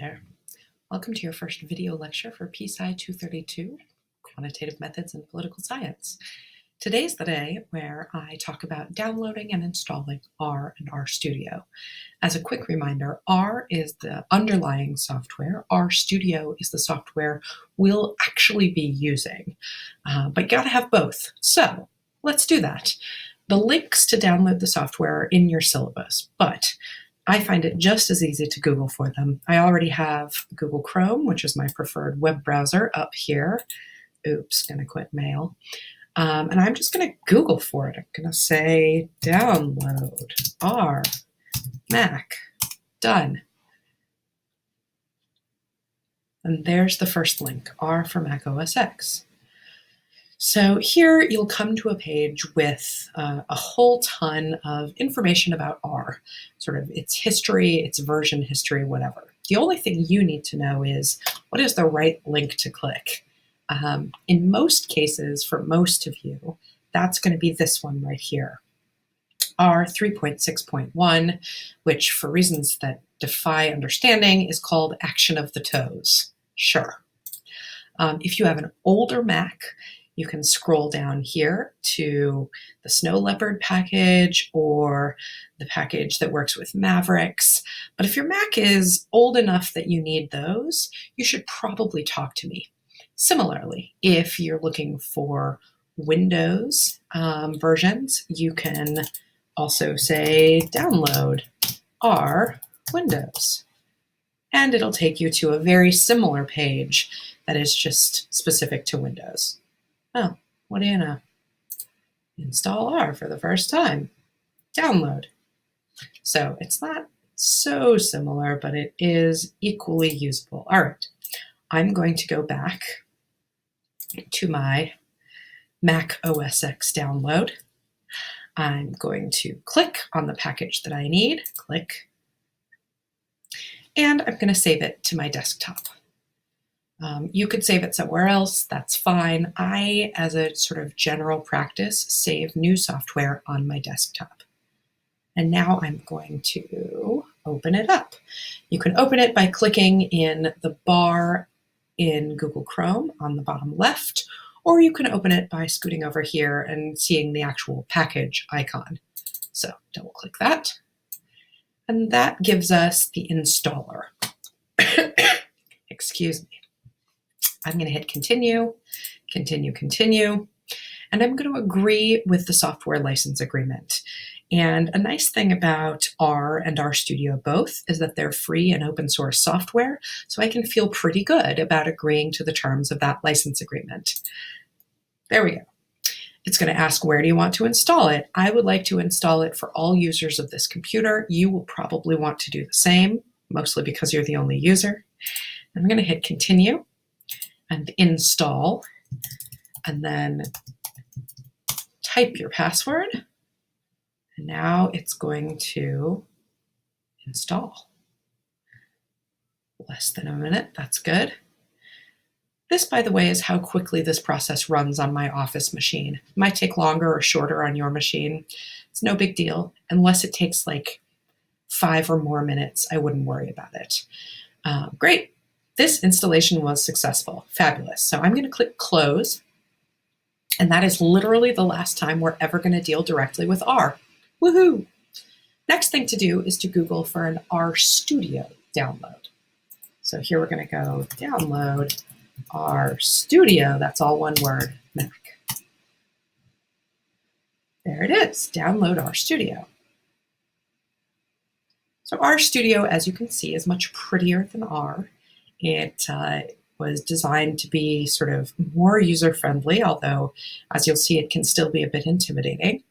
there. Welcome to your first video lecture for PSI 232, Quantitative Methods in Political Science. Today's the day where I talk about downloading and installing R and RStudio. As a quick reminder, R is the underlying software. RStudio is the software we'll actually be using, but you gotta have both. So let's do that. The links to download the software are in your syllabus, but I find it just as easy to Google for them. I already have Google Chrome, which is my preferred web browser, up here. Oops, gonna quit mail. And I'm just gonna Google for it. I'm gonna say download R Mac, done. And there's the first link, R for Mac OS X. So here you'll come to a page with a whole ton of information about R, sort of its history, its version history, whatever. The only thing you need to know is what is the right link to click. In most cases, for most of you, that's going to be this one right here, R 3.6.1, which for reasons that defy understanding is called Action of the Toes. Sure. If you have an older Mac, you can scroll down here to the Snow Leopard package or the package that works with Mavericks. But if your Mac is old enough that you need those, you should probably talk to me. Similarly, if you're looking for Windows versions, you can also say download R Windows. And it'll take you to a very similar page that is just specific to Windows. Oh, what do you know? Install R for the first time. Download. So it's not so similar, but it is equally usable. All right, I'm going to go back to my Mac OS X download. I'm going to click on the package that I need, click, and I'm going to save it to my desktop. You could save it somewhere else, that's fine. I, as a sort of general practice, save new software on my desktop. And now I'm going to open it up. You can open it by clicking in the bar in Google Chrome on the bottom left, or you can open it by scooting over here and seeing the actual package icon. So double click that. And that gives us the installer. Excuse me. I'm going to hit continue, continue, and I'm going to agree with the software license agreement. And a nice thing about R and RStudio both is that they're free and open source software, so I can feel pretty good about agreeing to the terms of that license agreement. There we go. It's going to ask, where do you want to install it? I would like to install it for all users of this computer. You will probably want to do the same, mostly because you're the only user. I'm going to hit continue and install, and then type your password. And now it's going to install. Less than a minute, that's good. This, by the way, is how quickly this process runs on my office machine. It might take longer or shorter on your machine. It's no big deal. Unless it takes like 5 or more minutes, I wouldn't worry about it. Great. This installation was successful. Fabulous. So I'm going to click close. And that is literally the last time we're ever going to deal directly with R. Woohoo! Next thing to do is to Google for an RStudio download. So here we're going to go download RStudio. That's all one word, Mac. There it is. Download RStudio. So RStudio, as you can see, is much prettier than R. It was designed to be sort of more user-friendly, although, as you'll see, it can still be a bit intimidating.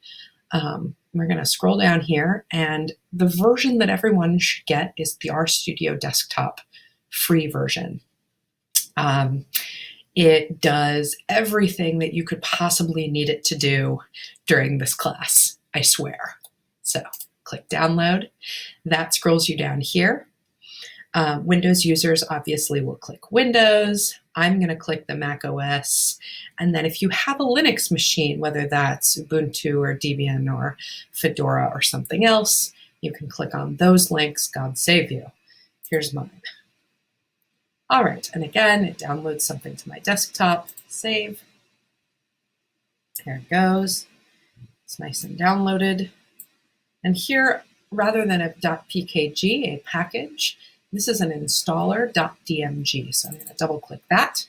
We're going to scroll down here, and the version that everyone should get is the RStudio Desktop free version. It does everything that you could possibly need it to do during this class, I swear. So click download. That scrolls you down here. Windows users obviously will click Windows. I'm going to click the Mac OS. And then if you have a Linux machine, whether that's Ubuntu or Debian or Fedora or something else, you can click on those links. God save you. Here's mine. All right, and again, it downloads something to my desktop. Save. There it goes. It's nice and downloaded. And here, rather than a .pkg, a package, this is an installer.dmg. So I'm going to double click that.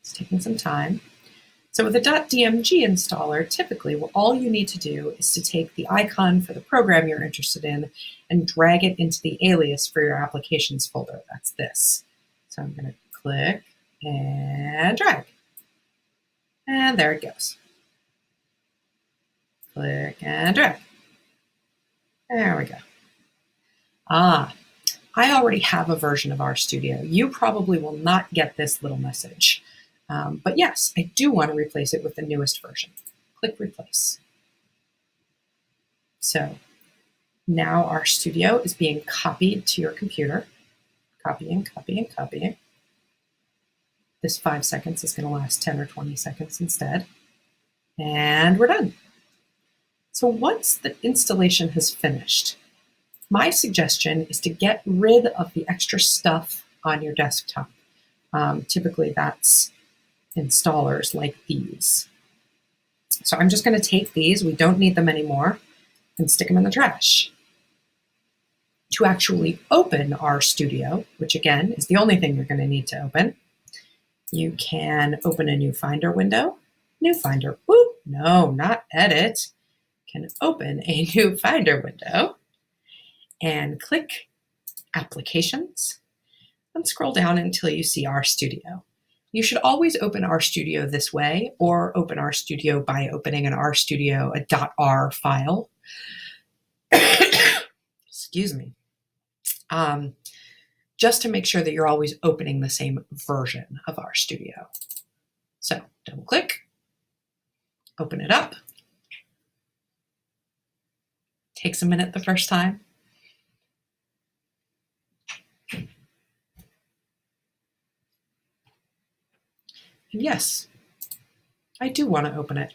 It's taking some time. So with a .dmg installer, typically all you need to do is to take the icon for the program you're interested in and drag it into the alias for your applications folder. That's this. So I'm going to click and drag. And there it goes. Click and drag. There we go. I already have a version of RStudio. You probably will not get this little message. But yes, I do want to replace it with the newest version. Click Replace. So now RStudio is being copied to your computer. Copying, copying, copying. This 5 seconds is going to last 10 or 20 seconds instead. And we're done. So once the installation has finished, my suggestion is to get rid of the extra stuff on your desktop. Typically that's installers like these. So I'm just going to take these, we don't need them anymore, and stick them in the trash. To actually open RStudio, which again is the only thing you're going to need to open, you can open a new Finder window. New Finder, whoop, no, not edit. Can open a new Finder window and click Applications and scroll down until you see RStudio. You should always open RStudio this way or open RStudio by opening an RStudio, a .r file. Excuse me. Just to make sure that you're always opening the same version of RStudio. So double click, open it up. Takes a minute the first time. And yes, I do want to open it.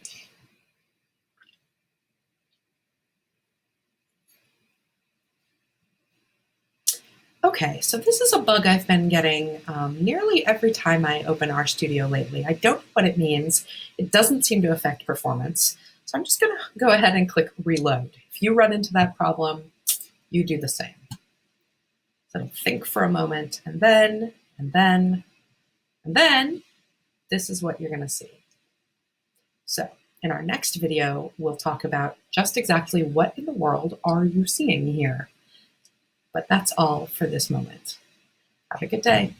Okay, so this is a bug I've been getting nearly every time I open RStudio lately. I don't know what it means. It doesn't seem to affect performance. So I'm just going to go ahead and click Reload. If you run into that problem, you do the same. So it'll think for a moment, and then this is what you're going to see. So in our next video, we'll talk about just exactly what in the world are you seeing here. But that's all for this moment. Have a good day.